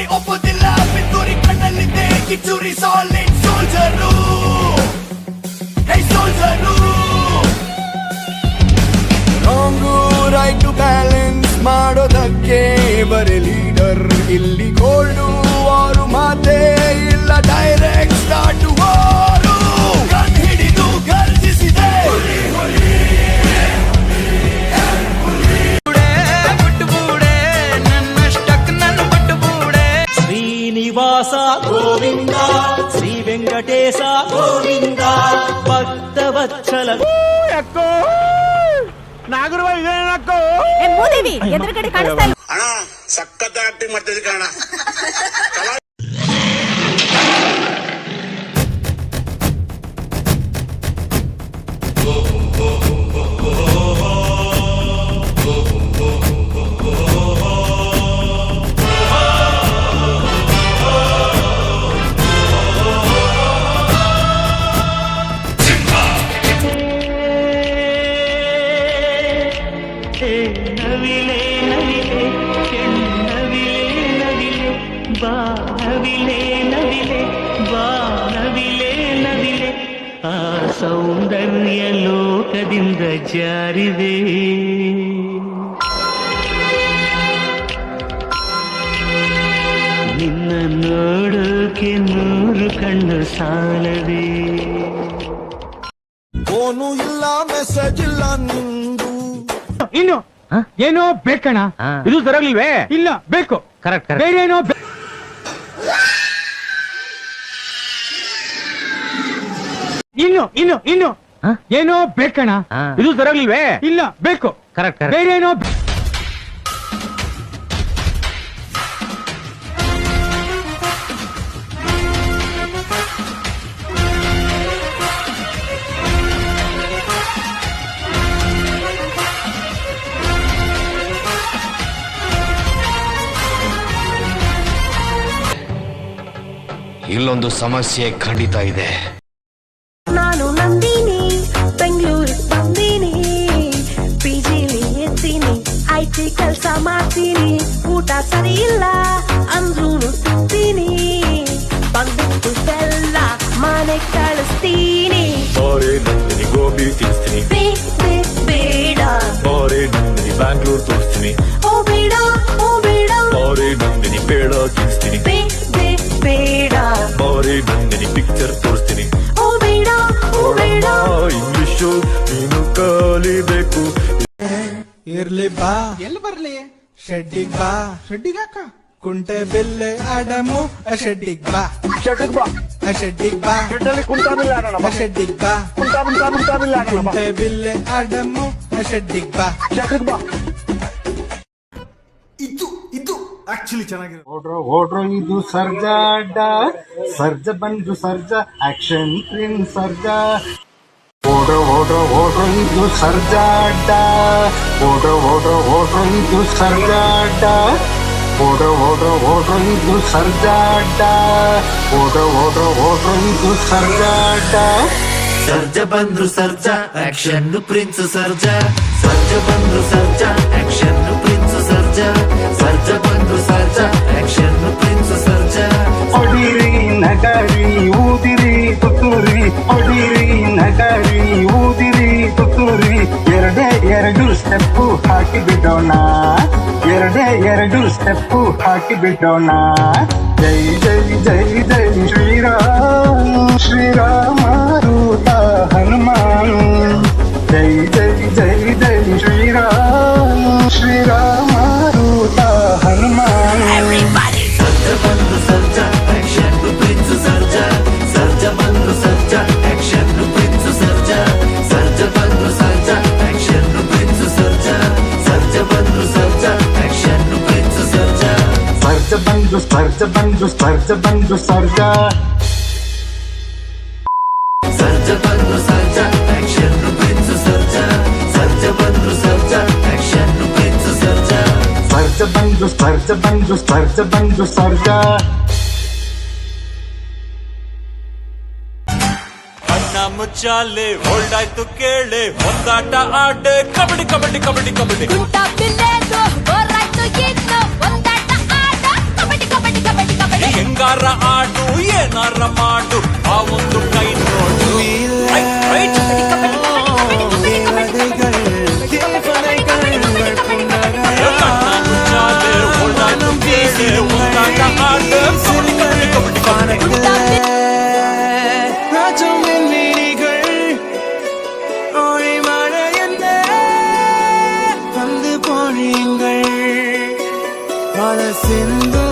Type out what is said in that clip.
ಪಿತೂರಿ ಒಪ್ಪುದಿಲ್ಲ ಪಿತೂರಿ ಕಣ್ಣಲ್ಲಿದೆ ಕಿಚೂರಿ solid soldier ಹೇ soldier wrong right balance ಮಾಡೋದಕ್ಕೆ ಬರೀ ಲೀಡರ್ ಇಲ್ಲಿ ಗೋಲ್ಡು ವಾರು ಮಾತೇ ಇಲ್ಲ ಡೈರೆಕ್ಟ್ ಸ್ಟಾರ್ಟ್ ವಾರು ಕಣ್ ಹಿಡಿದು ಗರ್ಜಿಸಿದೆ ಶ್ರೀನಿವಾಸ ಗೋವಿಂದ ಶ್ರೀ ವೆಂಕಟೇಶ ಗೋವಿಂದ ಭಕ್ತವತ್ಸಲ ಮೂದೇವಿ ಎದುರುಗಡೆ ಕಾಣಿಸ್ತಾ ಇಲ್ಲ ಅಣ್ಣ ಸಖತ್ ಆಕ್ಟಿಂಗ್ ಮಾಡ್ತಿದ್ದೆ ಕಣ ನವಿಲೆ ನವಿಲೆ ಕೆಣ್ಣವಿಲೆ ನವಿಲೆ ಬಾ ನವಿಲೆ ನವಿಲೆ ಬಾ ನವಿಲೆ ನವಿಲೆ ಆ ಸೌಂದರ್ಯ ಲೋಕದಿಂದ ಜಾರಿದೆ ನಿನ್ನ ನೋಡೋಕೆ 100 ಕಣ್ಣು ಸಾಲದೆ ಫೋನು ಇಲ್ಲ ಮೆಸೇಜ್ ಇಲ್ಲ ನಿಂದು ಇನ್ನು ಏನೋ ಬೇಕಣ್ಣ ಇದು ಸರಿಯಾಗಿಲ್ವೇ ಇಲ್ಲ ಬೇಕು ಕರೆಕ್ಟ್ ಬೇರೆ ಏನೋ ಇನ್ನು ಇನ್ನು ಇನ್ನು ಏನೋ ಬೇಕಣ್ಣ ಇದು ಸರಿಯಾಗಿಲ್ವೇ ಇಲ್ಲ ಬೇಕು ಕರೆಕ್ಟ್ ಬೇರೆ ಏನೋ ಇಲ್ಲೊಂದು ಸಮಸ್ಯೆ ಖಂಡಿತ ಇದೆ. ನಾನು ನಂದಿನಿ ಬೆಂಗಳೂರಿಗೆ ಬಂದೀನಿ ಪಿಜಿಲಿ ಎತ್ತೀನಿ ಐಟಿ ಕೆಲಸ ಮಾಡ್ತೀನಿ ಊಟ ಸರಿ ಇಲ್ಲ ಅಂದ್ರೂ ತಿಂತೀನಿ ಬಂದ್ಬಿಟ್ಟು ಬೆಲ್ಲ ಮನೆ ಕಳಿಸ್ತೀನಿ ಬಾರೆ ನಂದಿನಿ ಗೋಬಿ ತಿನ್ನಿಸ್ತೀನಿ ಬೇಡ ಬಾರೆ ನಂದಿನಿ ಬ್ಯಾಂಗ್ಳೂರ್ ತೋರಿಸ್ತೀನಿ ಓ ಬೇಡ ಬಾರೆ ನಂದಿನಿ ಪೇಡ ತಿನ್ನಿಸ್ತೀನಿ ಬೇಡ ಬಾರೆ ನಂದಿನಿ ಪಿಕ್ಚರ್ ತೋರಿಸ್ತೀನಿ ಓ ಬೇಡ ಇಂಗ್ಲಿಷು ನೀನು ಕಲಿಬೇಕು ಇರ್ಲಿ ಬಾ ಎಲ್ಲಿ ಬರ್ಲಿ ಶೆಡ್ಡಿಗ್ ಬಾ ಶೆಡ್ಡಿಗಾಕ ಕುಂಟೆ ಬೆಲ್ಲೆ ಆಡಮು ಶೆಡ್ಡಿಗ್ ಬಾ ಶೆಡ್ಡಿಗ್ ಬಾ ಶೆಡ್ಡಿಗ್ ಬಾ ಕುಂಟೆ ಬಿಲ್ಲೆ ಆಡಮು ಶೆಡ್ಡಿಗ್ ಬಾ ಇದು ಆಕ್ಚುಲಿ ಚೆನ್ನಾಗಿದೆ ಓಡ್ರೋ ಇದು ಸರ್ಜಾ ಅಡ್ಡ ಸರ್ಜ ಬಂದು ಸರ್ಜಾ ಆಕ್ಷನ್ ಪ್ರಿನ್ ಸರ್ಜಾ ಓಡ್ರೋ ಇದು ಸರ್ಜಾ ಅಡ್ಡ ಓಡ್ರೋ ಇದು ಸರ್ಜಾ ಅಡ್ಡ ಓಡ್ರೋ ಇದು ಸರ್ಜಾ ಅಡ್ಡ ಓಡ್ರೋ ಇದು ಸರ್ಜಾ ಅಡ್ಡ ಸರ್ಜ ಬಂದ್ರು ಸರ್ಜಾ ಆಕ್ಷನ್ ಪ್ರಿನ್ಸ್ ಸರ್ಜಾ ಸರ್ಜ ಬಂದ್ರು ಸರ್ಜಾ ಆಕ್ಷನ್ ಪ್ರಿನ್ಸ್ ಸರ್ಜಾ ಸರ್ಜ ಬಂದ್ರು ಸರ್ಜಾ ಆಕ್ಷನ್ ಪ್ರಿನ್ಸ್ ಸರ್ಜಾ ಹೊಡಿರಿ ನಗರಿ ಊದಿರಿ ತುತ್ತೂರಿ ಹೊಡಿರಿ ನಗರಿ ಊದಿರಿ ತುತ್ತೂರಿ ಎರಡು ಸ್ಟೆಪ್ಪು ಹಾಕಿ ಬಿಡೋಣ ಎರಡು ಸ್ಟೆಪ್ಪು ಹಾಕಿ ಬಿಡೋಣ ಜೈ ಜೈ ಜೈ ಜೈ ಶ್ರೀರಾಮ ರೂತ ಹನುಮಾನ್ ಜೈ ಜೈ ಜೈ ಜೈ ಶ್ರೀರಾಮ ರೂತ ಹನುಮಾನ್ ಸರ್ಜ ಬಂದ್ರು ಸರ್ಜಾ ಆಕ್ಷನ್ ಪ್ರಿನ್ಸ್ ಸರ್ಜಾ ಸರ್ಜ ಬಂದ್ರು ಸರ್ಜಾ ಆಕ್ಷನ್ ಪ್ರಿನ್ಸ್ ಸರ್ಜಾ ಸರ್ಜ ಬಂದ್ರು ಸರ್ಜಾ ಆಕ್ಷನ್ ಪ್ರಿನ್ಸ್ ಸರ್ಜಾ ಸರ್ಜ ಬಂದ್ರು ಸರ್ಜಾ ಆಕ್ಷನ್ ಪ್ರಿನ್ಸ್ ಸರ್ಜಾ ಸರ್ಜ ಬಂದು ಸರ್ಜಾ ಸರ್ಜ ಬಂದ್ರು ಸರ್ಜಾ ಆಕ್ಷನ್ ಪ್ರಿನ್ಸ್ ಸರ್ಜಾ ಸರ್ಜ ಬಂದ್ರು ಸರ್ಜಾ ಆಕ್ಷನ್ ಪ್ರಿನ್ಸ್ ಸರ್ಜಾ ಸರ್ಜ ಬಂದು ಸರ್ಜಾ ಅಣ್ಣ ಮುಚ್ಚಾಲೆ ಹೊಲ್ಡಾಯ್ತು ಕೇಳೆ ಒಂದಾಟ ಆಡೆ ಕಬಡ್ಡಿ ಕಬಡ್ಡಿ ಕಬಡ್ಡಿ ಕಬಡ್ಡಿ ಗುಂಟ ಬಿಲ್ಲೆದು ಬೋರಾಯ್ತು ಇನ್ನು ಒಂದಾಟ ಆಟ ಕಬಡ್ಡಿ ಕಬಡ್ಡಿ ಕಬಡ್ಡಿ ಏನಾರ ಮಾಡು ಆ ಒಂದು ಕೈ ನೋಡು ರೈಟ್, ಕಣ್ಣ ಮುಚ್ಚಾಲೆ ಹೊಲ್ದಾಯ್ತು ಕೇಳೆ ಒಂದಾಟ ಆಡು ಕಬಡ್ಡಿ ಕಬಡ್ಡಿ ಕಬಡ್ಡಿ ಕಬಡ್ಡಿ சிந்து